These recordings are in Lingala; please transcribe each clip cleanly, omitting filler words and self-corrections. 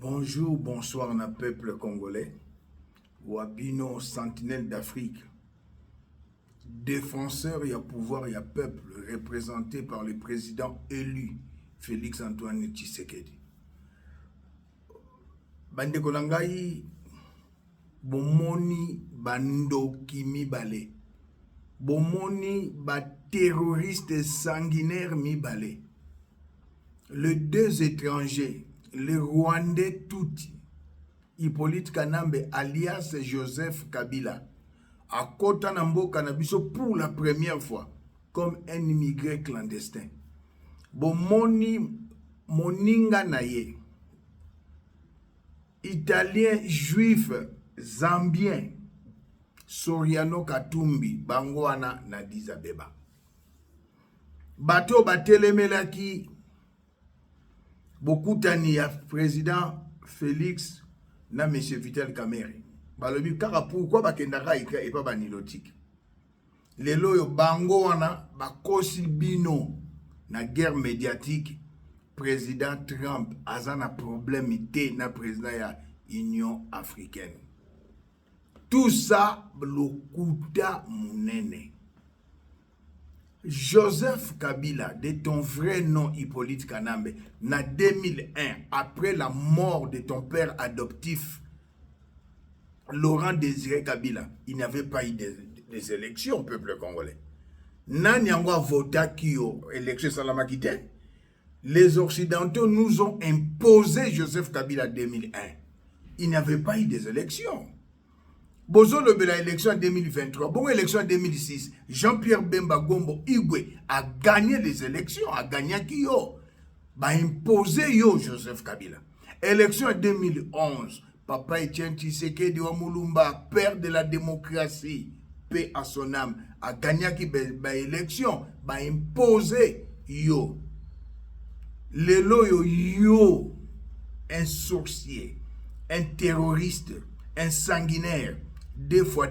Bonjour, bonsoir, na peuple congolais. Wabino, sentinelle d'Afrique. Défenseur, il y a pouvoir, il y a peuple, représenté par le président élu, Félix Antoine Tshisekedi. Bande Kolangai, bomoni bando mibale. Bomoni ba terroriste sanguinaire mibale. Les deux étrangers, le Rwandais Tuti, Hippolyte Kanambe alias Joseph Kabila, à Kota Nambo Kanabiso pour la première fois comme un immigré clandestin. Bomoni Moninga Naye, Italien juif zambien, Soriano Katumbi, Bangoana Nadiza Beba. Bato Batelemelaki, beaucoup tani ya président Félix na monsieur Vital Kamerhe. Balobi kaka pourquoi bakendaka ika et pas banilotique. Lelo yo bango wana bakosi bino na guerre médiatique. Président Trump azana problème ité na président ya Union africaine. Tout ça lokuta munene. Joseph Kabila, de ton vrai nom Hippolyte Kanambe, en 2001, après la mort de ton père adoptif, Laurent Désiré Kabila, il n'y avait pas eu des élections, peuple congolais. Nani a voté qui aux élections Salamakité. Les Occidentaux nous ont imposé Joseph Kabila en 2001. Il n'y avait pas eu des élections. Bozo le la élection en 2023, bon élection en 2006, Jean-Pierre Bemba Gombo Igwe a gagné les élections, a gagné qui yo, a imposé yo Joseph Kabila. Élection en 2011, Papa Etienne Tshisekedi wa Mulumba, père de la démocratie, paix à son âme, a gagné qui ba élection, a imposé yo. Lelo yo, un sorcier, un terroriste, un sanguinaire, deux fois,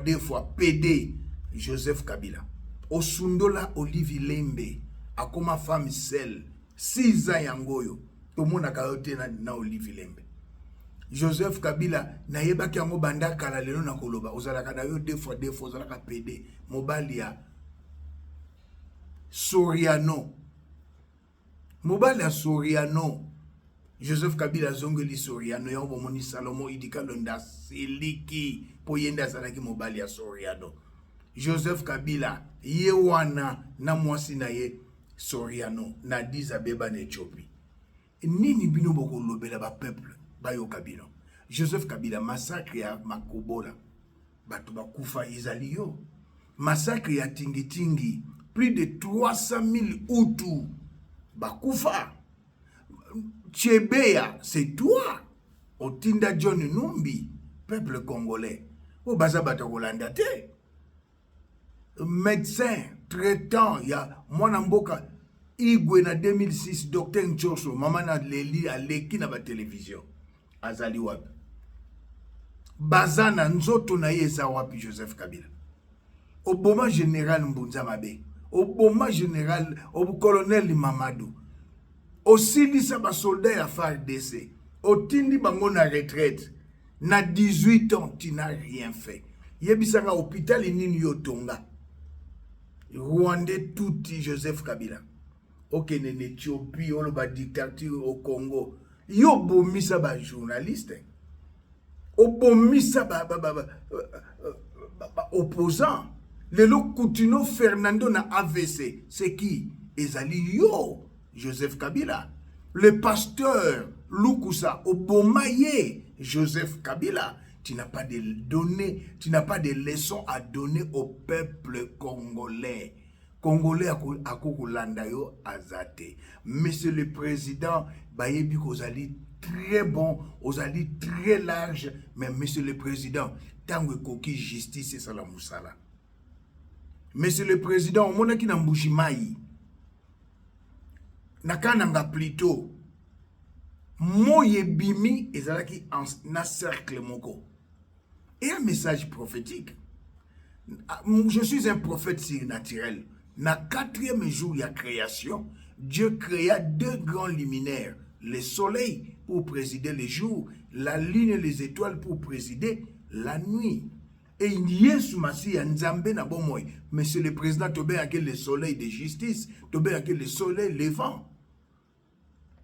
PD, Joseph Kabila. Osundola Olivier Lembe, a comme femme seule, 6 ans yangoyo, tout le monde a kayote na Olivier Lembe. Joseph Kabila, na yeba ki yango banda kala lelo na koloba, ozalaka na yo deux fois, ozalaka PD, Mobalia, Soriano, Soriano, Joseph Kabila zongeli Soriano ya bomoni Salomo idika londa siliki poyenda salaki mobali ya Soriano. Joseph Kabila yewana na mwasi na ye Soriano na Addis Abeba na Ethiopie. Nini bino boko lobela ba peuple ba yo Kabila. Joseph Kabila massacre ya Makobola batu bakufa ezali yo. Massacre ya Tingitingi plus de 300,000 Hutus bakufa. Tchebeya, c'est toi. Otinda John Numbi, peuple congolais. Au Bazabata Rolandate. Médecin, traitant, il y a Mwanamboka, Igwe na 2006, Docteur Nchoso, maman na Leli, à l'eki na ba télévision. Azali wapi. Bazana nzoto na yeza wapi Joseph Kabila. Oboma général Mbunza Mabe. Oboma général, au colonel Mamadou. Osilisa ba soldat ya FARDC, otindi bango na retraite, na 18 ans, tu n'as rien fait. Yebisanga hôpital nini yo tonga. Rwandais Tuti Joseph Kabila. Ok, en Éthiopie, on ba dictature au Congo. Yo bomisa ba journaliste. Obomisa ba opposant. Lelo Coutinho Fernando na AVC. C'est qui? Ezali yo. Joseph Kabila, le pasteur Lukusa Obomaye, Joseph Kabila, tu n'as pas de données, tu n'as pas de leçons à donner au peuple congolais. Congolais à Kokolanda yo azate. Monsieur le président, Bayebi Kozali très bon, Ozali très large, mais monsieur le président, tango koki justice et salamoussala. Monsieur le président, on monaki na Mbujimayi. Nakananga plutôt moye bimi ezalaki na cercle moko et un message prophétique. Je suis un prophète surnaturel. Na 4e jour de la création, Dieu créa 2 grands luminaires, le soleil pour présider les jours, la lune et les étoiles pour présider la nuit. Et Yesu Masi Nzambe na bomoy. Monsieur le Président, Tobé a le soleil de justice, Tobé a le soleil levant.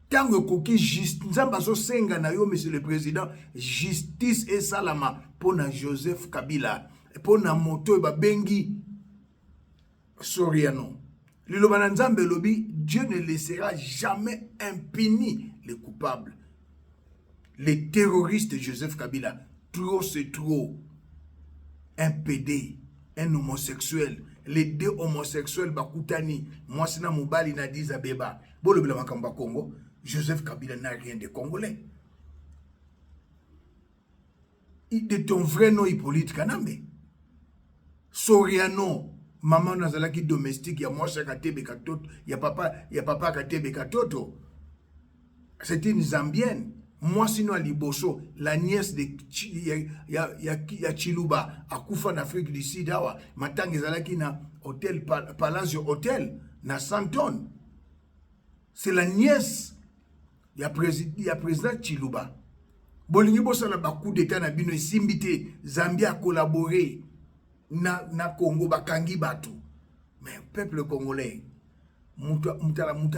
Tango koki justice, Nzamba so senga na yo, Monsieur le Président, justice et salama pour na Joseph Kabila, pour na moto ba bengi Soriano. Liloba Nzambe lobi, Dieu ne laissera jamais impuni les coupables. Les terroristes de Joseph Kabila, trop c'est trop. Un PD, un homosexuel, les deux homosexuels bakutani, moi sina mobali na Addis Abeba, bolo bila makamba Congo, Joseph Kabila n'a rien de congolais. De ton vrai nom Hippolyte Kanambe. Soriano, maman nazalaki domestique, ya moi Katebe Katoto, ya papa Katebe Katoto. C'était une Zambienne. Moi, sinon, à Liboso, la nièce de Chiluba, à Koufa en Afrique du Sud, Matang Ezalaki na hôtel, Palacio Hotel, na Santon. C'est la nièce, il y a président Chiluba. Bolingi Bosala Bakou d'État na bino simbité, Zambie a collaboré na Congo, Bakangi Batu. Mais peuple congolais, Mouta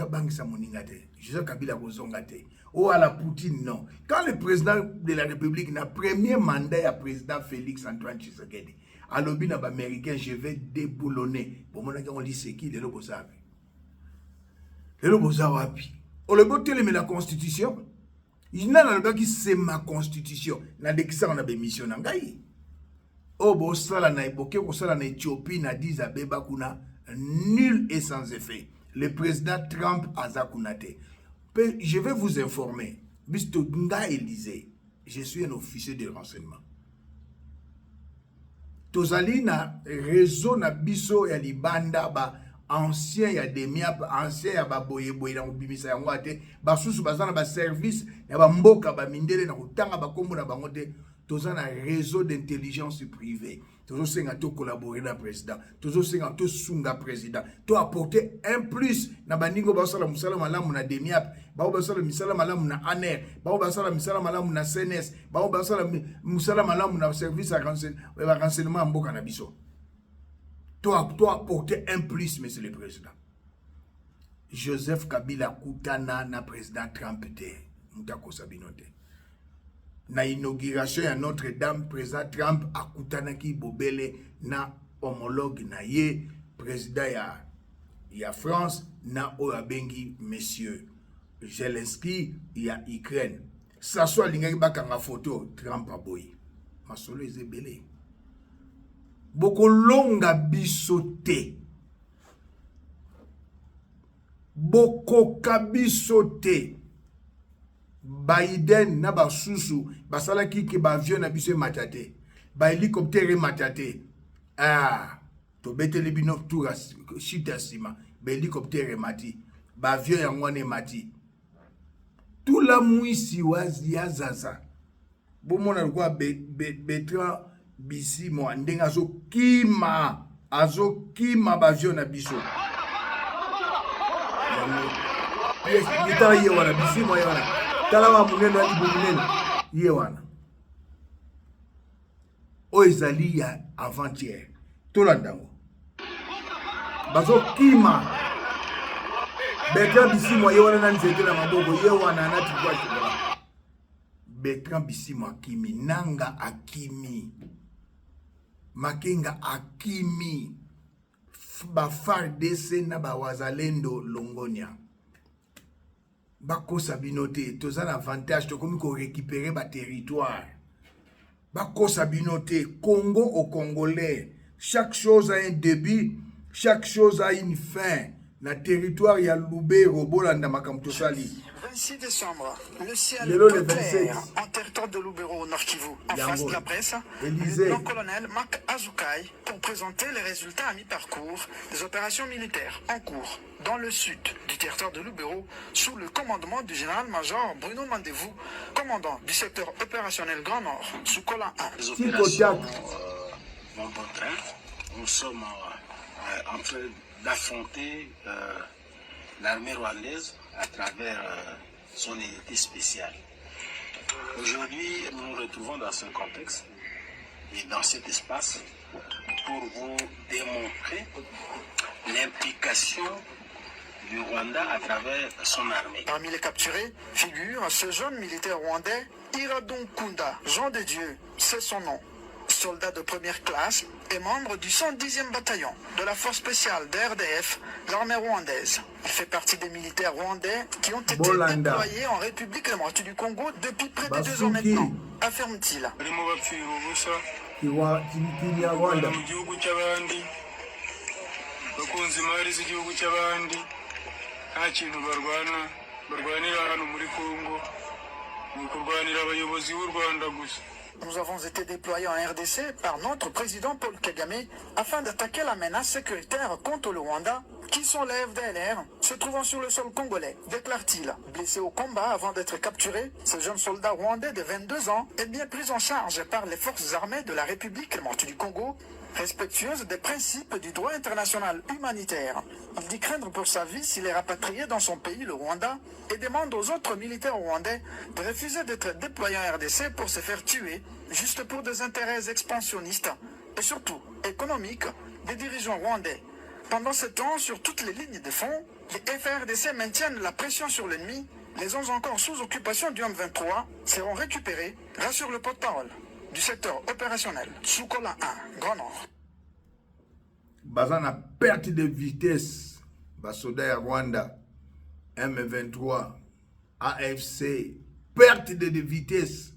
Bangisa Moningate, Joseph Kabila Bozongate. Oh, à la Poutine, non. Quand le président de la République n'a premier mandat à président Félix Antoine Tshisekedi, à l'objet américain, je vais déboulonner. Pour mon on dit c'est qui, le Lobosavi. Le Lobosawapi. On le botte la constitution. Il n'a pas qui c'est ma constitution. N'a dit que ça on a des missions n'angai. Oh, bon, ça là n'a évoqué, ça là n'a Éthiopie, n'a dit Abeba kuna nul et sans effet. Le président Trump a zakunate. Je vais vous informer. Bisto Nga Élysée, je suis un officier de renseignement. Tozali na réseau na biso ya libanda ba ancien ya demiap, ancien ya ba boye na bimisa yango ate, ba susu bazana ba service ya ba mboka ba mindele na kutanga ba kombo na bango te. Toza na réseau d'intelligence privée. Tozo senga to collaborer na président. Tozo senga to sunga président. To apporter un plus na baningo basala musala malamu na demiap. Bao basala misala malamu na ANER. Bao basala misala malamu na CNS. Bao basala musala malamu na service à renseignement mboka na biso. To apporter un plus, monsieur le président. Joseph Kabila kutana na président Trump te. Mutako sabinote. Na inauguration ya Notre-Dame, président Trump akutanaki bobele na homologue na ye président ya France na oyabengi monsieur Zelensky ya Ukraine. Saso alingaki bakanga photo Trump aboyi. Masolo ezebele. Boko longa biso te. Boko kabiso te. Biden na basusu basalaki ke ba avion na biso matate ba hélicoptère matate to betele bino tour chita sima ba hélicoptère mati ba avion ya ngwane mati tout la muisi wazi ya zaza bomona kwa Bertrand Bisimwa ndenga azokima ba avion na biso Itaye wana Bisimwa wana Talawa muneno ali muneno yewana oizali ya avant-hier tolandango bazo kima Bertrand Bisimwa yewana na nzete na maboko yewana na tikwa shibala Bertrand Bisimwa akimi nanga akimi Makenga akimi ba FARDC na ba wazalendo Longonia Bako Sabinote, tous un avantage, de comme qu'on récupérer ba territoire. Bako Sabinote, Congo au Congolais. Chaque chose a un début, chaque chose a une fin. Na territoire, il y a Lubero, Bolanda Makamtosali. 26 décembre, le ciel est clair en territoire de Lubero au Nord Kivu. En face de la presse, le lieutenant-colonel Marc Azukai pour présenter les résultats à mi-parcours des opérations militaires en cours dans le sud du territoire de Lubero sous le commandement du général-major Bruno Mandevou, commandant du secteur opérationnel Grand Nord sous Colin 1. Les opérations vont bon train. Nous sommes en train d'affronter l'armée rwandaise à travers son unité spéciale. Aujourd'hui, nous nous retrouvons dans ce contexte et dans cet espace pour vous démontrer l'implication du Rwanda à travers son armée. Parmi les capturés figure ce jeune militaire rwandais, Iradon Kunda, Jean de Dieu, c'est son nom. Soldat de première classe et membre du 110e bataillon de la force spéciale de RDF, l'armée rwandaise. Il fait partie des militaires rwandais qui ont été déployés en République démocratique du Congo depuis près de 2 ans maintenant, affirme-t-il. Nous avons été déployés en RDC par notre président Paul Kagame afin d'attaquer la menace sécuritaire contre le Rwanda qui sont les FDLR se trouvant sur le sol congolais, déclare-t-il. Blessé au combat avant d'être capturé, ce jeune soldat rwandais de 22 ans est bien pris en charge par les forces armées de la République démocratique du Congo, respectueuse des principes du droit international humanitaire. Il dit craindre pour sa vie s'il est rapatrié dans son pays, le Rwanda, et demande aux autres militaires rwandais de refuser d'être déployés en RDC pour se faire tuer, juste pour des intérêts expansionnistes et surtout économiques des dirigeants rwandais. Pendant ce temps, sur toutes les lignes de front, les FARDC maintiennent la pression sur l'ennemi. Les 11 encore sous occupation du M23 seront récupérés, rassure le porte-parole du secteur opérationnel Soukola 1, Grand Nord. Bazana perte de vitesse, Basoda Rwanda, M23, AFC, perte de vitesse,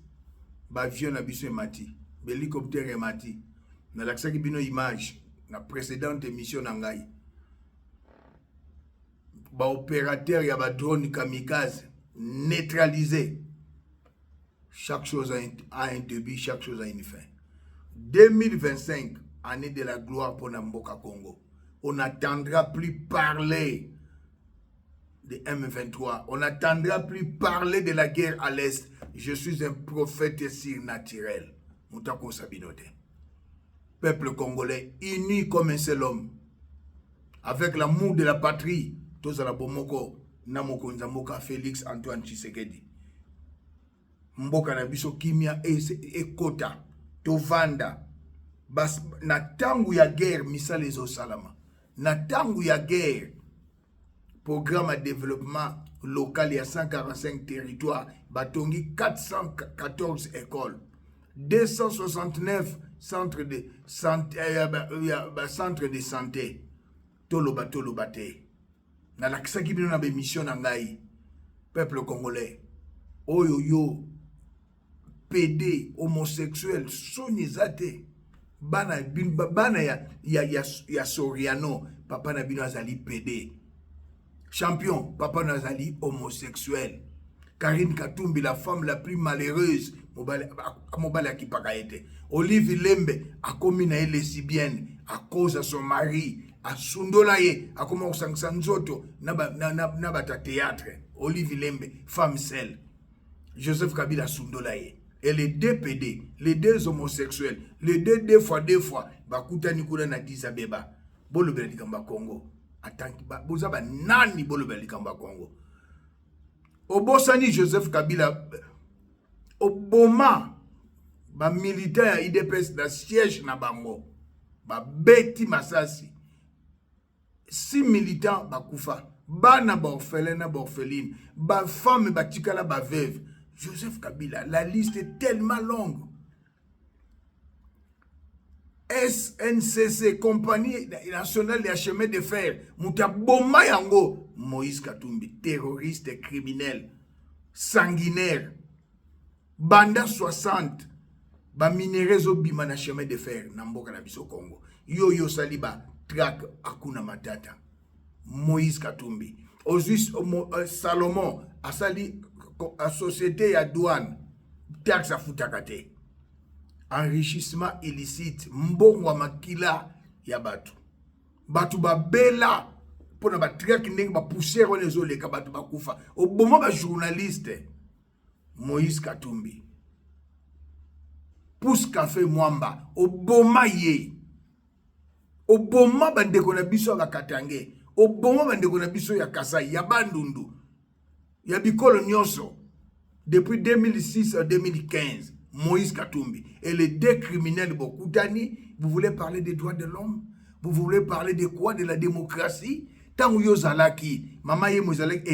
Bavion Abisso Mati, l'hélicoptère Mati. Dans l'accès qui bino image, dans la précédente émission Nangai, opérateur y a drone kamikaze neutralisé. Chaque chose a un début, chaque chose a une fin. 2025, année de la gloire pour Namboka Congo. On n'attendra plus parler de M23. On n'attendra plus parler de la guerre à l'Est. Je suis un prophète surnaturel. Moutako Sabinote. Peuple congolais, uni comme un seul homme. Avec l'amour de la patrie. Tozala Bomoko, Namoko Nzamoka, Félix Antoine Tshisekedi. Mboka na biso kimia ekota tovanda bas na tangu ya guerre misala ezo salama na tangu ya guerre programme de développement local ya 145 territoires batongi 414 écoles 269 centres de santé centre de santé toloba te na lakisaki bino na be mission na ngai peuple congolais oyo yo PD, homosexuel, sonizate, bana ya Soriano, papa na bino azali PD. Champion, papa na azali homosexuel. Karine Katumbi, la femme la plus malheureuse, mobile qui pagaete. Olive Lembe, a commis na lesbienne, à cause de son mari, à Sundolaye, à comment Sanzoto, nabata théâtre. Olive Lembe, femme seule. Joseph Kabila Sundolaye. Et les deux PD, les deux homosexuels, les deux fois, bakutani kuna na Addis Abeba. Bolo bela likamba Congo. Atanki ba bozaba nani bolo bela likamba Congo. Obosani Joseph Kabila oboma ba militaire ya IDPS na siège na bango. Ba beti masasi. 6 militants bakufa. Bana ba orphelin na ba orpheline. Ba femme ba tikala ba veuve. Joseph Kabila, la liste est tellement longue. SNCC, Compagnie nationale des chemins de fer, Moutaboma Yango, Moïse Katumbi, terroriste, criminel, sanguinaire, Banda 60, ba minerezo bima na chemin de fer, Namboka na biso Congo. Yo saliba, track Akuna Matata, Moïse Katumbi. Osus Salomon, asali la société à douane, taxe à futakate. Enrichissement illicite, mbongwa makila ya batu. Batu ba bela, pona ba track ndenge ba poussière on les oleka batu ba kufa. Oboma ba journaliste, Moïse Katumbi. Pousse café mwamba, oboma ye. Oboma bandeko na biso ya Katange. Oboma bandeko na biso ya Kasai, ya Bandundu. Ya bikolo nyonso depuis 2006 à 2015, Moïse Katumbi et les deux criminels Bokutani, vous voulez parler des droits de l'homme? Vous voulez parler de quoi? De la démocratie? Tant que Yozalaki, Maman Yemozalek,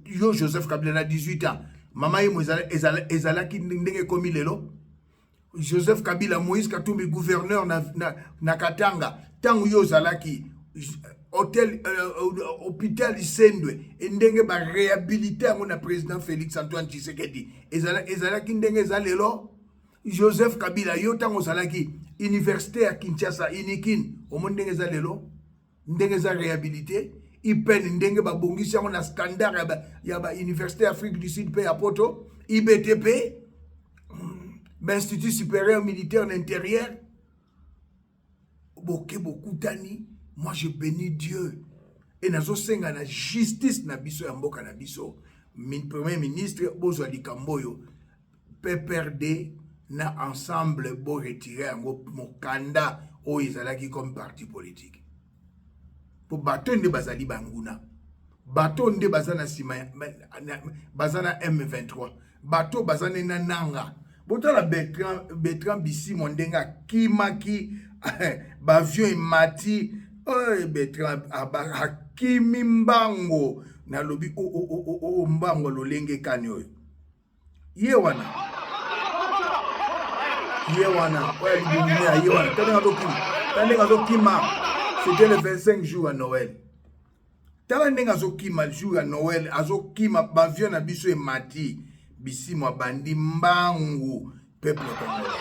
Yo Joseph Kabila a 18 ans, Maman Yemozalaki n'engage comme il est là. Joseph Kabila, Moïse Katumbi, gouverneur na Katanga, tant que Yozalaki, hôpital Sendwe, ndenge ba réhabilité mon président Félix Antoine Tshisekedi. Ezalaki ndenge zalelo. Joseph Kabila yo tango zalaki université à Kinshasa inikin au monde ndenge zalelo ndenge za réhabilité ipen ndenge ba bongisi on a standard ya ba université Afrique du Sud pe à Poto IBTP Institut supérieur militaire d'intérieur beaucoup tani. Moi je bénis Dieu et nazo senga na justice na biso ya mboka na biso premier ministre Bozwa Likamboyo PPRD na ensemble bo retirer yango mokanda o ezalaki comme parti politique po bato nde bazali banguna bato nde bazana sima bazana M23 bato bazana na nanga botala Bertrand Bisimwa ndenga kimaki bavio emati Bertrand hakimi mbango na lobi o mbango lolenge kani oyo yewana c'était le 25 jours à Noël. Talandenga zokima le jour à Noël, azokima bavio na biso e mati Bisimwa bandi mbangu peuple congolais.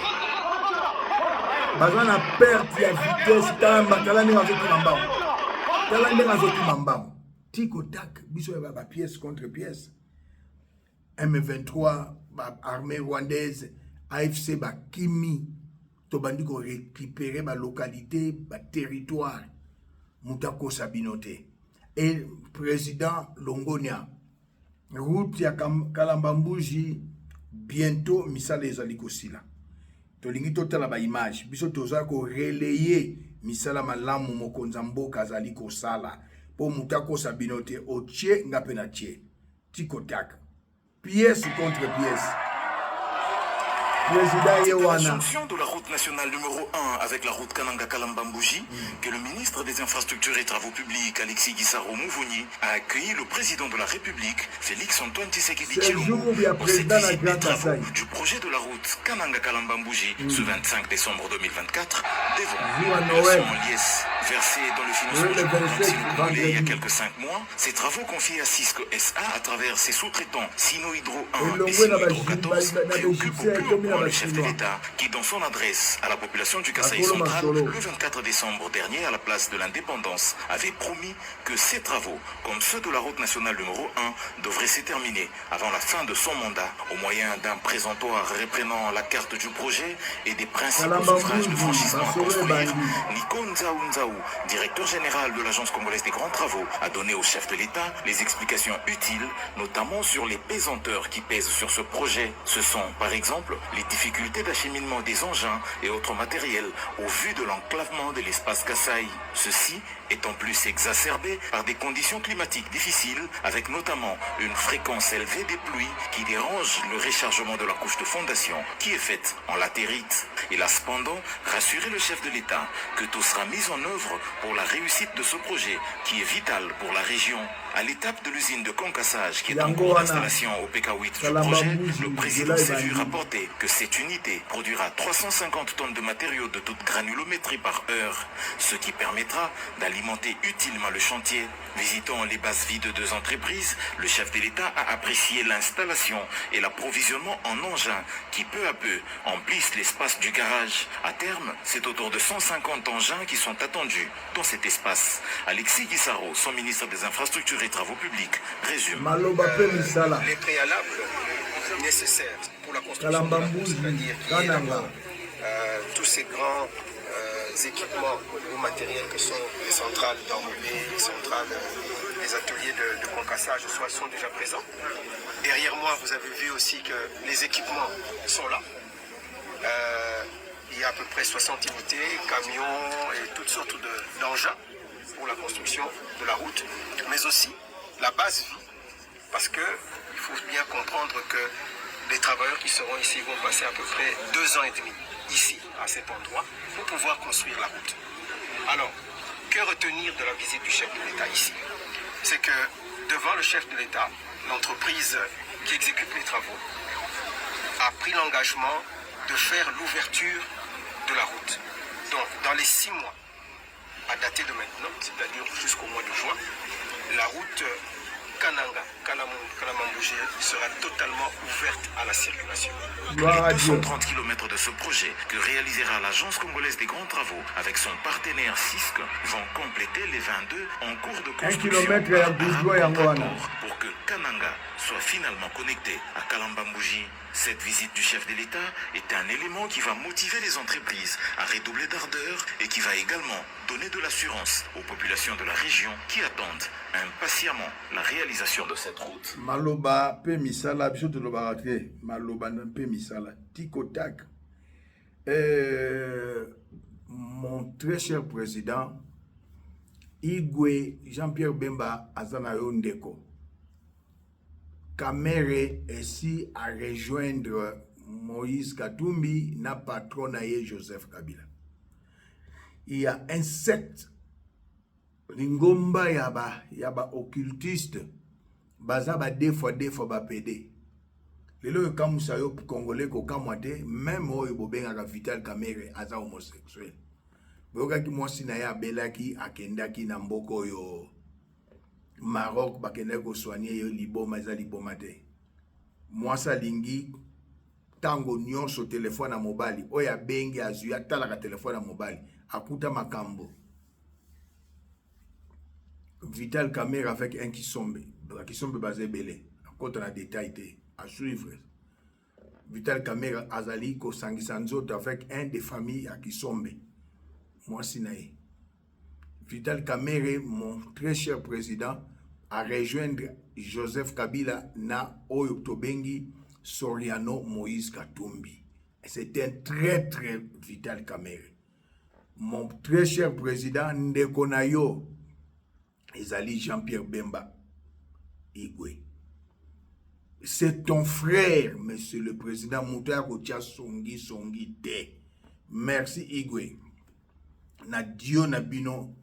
Bazana perte ya vitesse talandenga zokima mbangu. Talandenga zokima mbangu. Tiko tak biso ba pièce contre pièce. M23 armée rwandaise AFC Bakimi, tobandi ko récupérer ba localité, ba territoire, Moutako Sabinote. Et président Longonia, route ya Kalambambuji, bientôt misala ezali kosila. Tolingi totala ba image, biso toza ko relayer misala malamu mokonza mboka azali kosala po Moutako Sabinote otie ngapena tie. Tikotak. Pièce contre pièce. C'est la jonction de la route nationale numéro 1 avec la route Kananga-Kalambambouji que le ministre des Infrastructures et Travaux Publics, Alexis Guissaro Mouvouni, a accueilli le président de la République, Félix Antoine Tshisekedi Tshilombo, pour cette visite des travaux du projet de la route Kananga-Kalambambouji ce 25 décembre 2024 devant le son liesse versé dans le financement du programme Sino il y a quelques 5 mois. Ces travaux confiés à Cisco SA à travers ses sous-traitants Sino Hydro 1 et Sino Hydro 14 préoccupent au plus haut point le chef de l'État qui, dans son adresse à la population du Kasaï central le 24 décembre dernier à la place de l'Indépendance, avait promis que ces travaux, comme ceux de la route nationale numéro 1, devraient se terminer avant la fin de son mandat au moyen d'un présentoir reprenant la carte du projet et des principaux ouvrages de franchissement à construire. Nico Nzaou, directeur général de l'Agence congolaise des grands travaux, a donné au chef de l'État les explications utiles, notamment sur les pesanteurs qui pèsent sur ce projet. Ce sont, par exemple, les difficultés d'acheminement des engins et autres matériels au vu de l'enclavement de l'espace Kasaï. Ceci est en plus exacerbé par des conditions climatiques difficiles, avec notamment une fréquence élevée des pluies qui dérange le rechargement de la couche de fondation qui est faite en latérite. Il a cependant rassuré le chef de l'État que tout sera mis en œuvre pour la réussite de ce projet qui est vital pour la région. À l'étape de l'usine de concassage qui est en cours d'installation au PK8 du projet, le président s'est vu rapporter que cette unité produira 350 tonnes de matériaux de toute granulométrie par heure, ce qui permettra d'alimenter utilement le chantier. Visitant les bases vides de deux entreprises, le chef de l'État a apprécié l'installation et l'approvisionnement en engins qui peu à peu emplissent l'espace du garage. À terme, c'est autour de 150 engins qui sont attendus dans cet espace. Alexis Guissaro, son ministre des Infrastructures et Travaux Publics, résume. Les préalables nécessaires pour la construction de la route, c'est-à-dire qu'il y ait d'abord tous ces grands équipements ou matériels que sont les centrales d'enrobés, les centrales, les ateliers de concassage sont déjà présents. Derrière moi, vous avez vu aussi que les équipements sont là. Il y a à peu près 60 unités, camions et toutes sortes d'engins pour la construction de la route, mais aussi la base vie, parce qu'il faut bien comprendre que les travailleurs qui seront ici vont passer à peu près 2 ans et demi ici, à cet endroit, pour pouvoir construire la route. Alors, que retenir de la visite du chef de l'État ici? C'est que devant le chef de l'État, l'entreprise qui exécute les travaux a pris l'engagement de faire l'ouverture de la route. Donc, dans les 6 mois, à dater de maintenant, c'est-à-dire jusqu'au mois de juin, la route Kananga-Kalamambouji sera totalement ouverte à la circulation. Les 230 km de ce projet que réalisera l'Agence congolaise des grands travaux avec son partenaire CISC vont compléter les 22 en cours de construction pour que Kananga soit finalement connecté à Kalambambouji. Cette visite du chef de l'État est un élément qui va motiver les entreprises à redoubler d'ardeur et qui va également donner de l'assurance aux populations de la région qui attendent impatiemment la réalisation de cette route. Maloba pe misala biso to lobarate maloba pe misala tikotak. Mon très cher président Igwe Jean-Pierre Bemba azana yo ndeko. Kamere ici à rejoindre Moïse Katumbi na patron Joseph Kabila. Il y a un secte lingomba yaba occultiste baza ba deux fois ba PD. Lelo kamusa yo congolais ko kamwate même oyo bobenga Vital Kamerhe aza homosexuel. Boka ki mwasi na ya belaki akendaki na mboko yo Maroc bakende ko soigner yo liboma za liboma te. Mwasa lingi tango nyonso téléphone à mobile oya bengi azuya talaka téléphone à mobile akuta makambo. Vital Kamerhe avec un Kisombe basé belé. Quand on a détaillé à suivre. Vital Kamerhe azali ko sangisanzoto avec un des familles à Kisombe. Moi sinaï. Vital Kamerhe, mon très cher président, a rejoindre Joseph Kabila na Oyo Tobengi Soriano Moïse Katumbi. C'est un très Vital Kamerhe. Mon très cher président Ndekonayo Ezali Jean-Pierre Bemba Igwe. C'est ton frère, monsieur le président Mouta Kotia Songi te. Merci Igwe. Na Dio Nabino.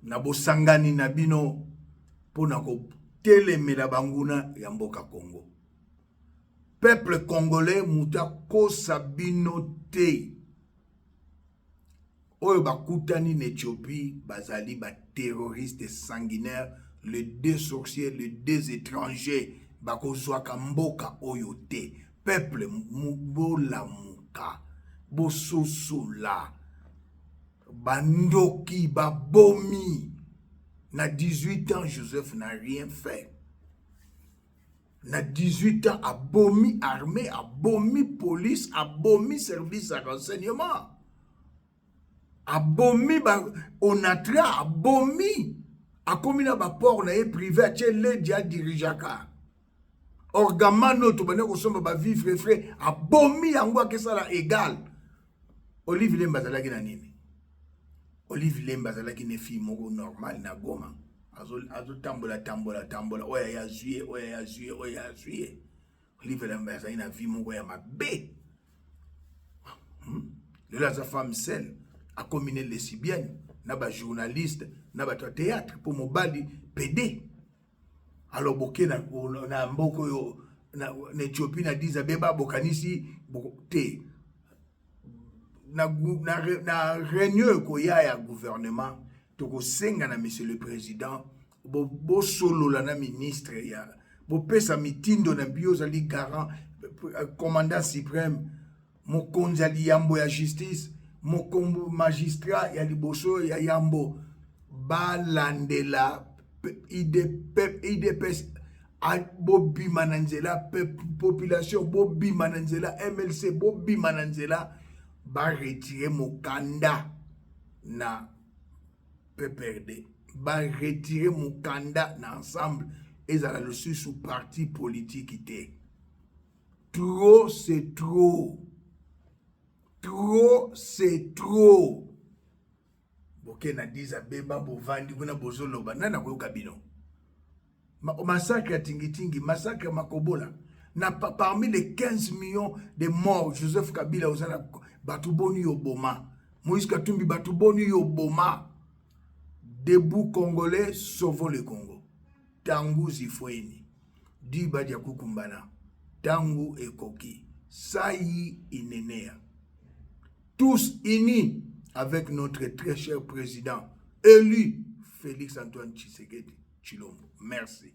Na bosangani na bino pona ko telemela banguna ya mboka Congo. Peuple congolais muta ko sabino te. Oyo bakutani na Éthiopie bazali ba terroristes sanguinaires, les deux sorciers, les deux étrangers bakozwaka mboka oyo te. Peuple mubola muka bososola bandoki babomi. Na 18 ans, Joseph n'a rien fait. Na 18 ans, abomi armée, abomi police, abomi service à renseignement. Abomi onatra, abomi. Akomi na baport na ye privé, tche le dia dirijaka. Orgamano to bane ko somba ba vivre frère, abomi yango akesala égal. Olive Lembazalaki na nini? Olive Lembazalaki ne fille moko normal na Goma. Azo tambola. Oya ya juillet. Olive Lembazalaki na vie moko ya mabe. La femme seule a combiné les lesbiennes, na ba journaliste, na ba théâtre pour mobali PD. Alors boké na mboko yo na Éthiopie na dizabeba bokanisi te. Na réunion koya ya gouvernement toko senga na monsieur le président bo solo la na ministre ya bo pesa mitindo na biozali garant commandant suprême mokonzi ali yambo ya justice mokombo magistrat ya liboso ya yambo balandela IDPS bobi mananzela population bobi mananzela MLC bobi mananzela ba retirer mokanda na PPRD, ba retirer mokanda na ensemble et ça le sous parti politique était. Trop c'est trop. Trop c'est trop. Boke na diza beba bovandi kuna bozoloba nana ko kabino. massacre à Tingitingi, massacre à Makobola. Parmi les 15 millions de morts, Joseph Kabila, Batuboni Oboma, Moïse Katumbi, Batuboni Oboma, debout Congolais, sauvons le Congo. Tangu Zifoueni, Diba Diakukumbana, Tangu Ekoki, Saï Inenea. Tous unis avec notre très cher président, élu Félix Antoine Tshisekedi Tshilombo. Merci.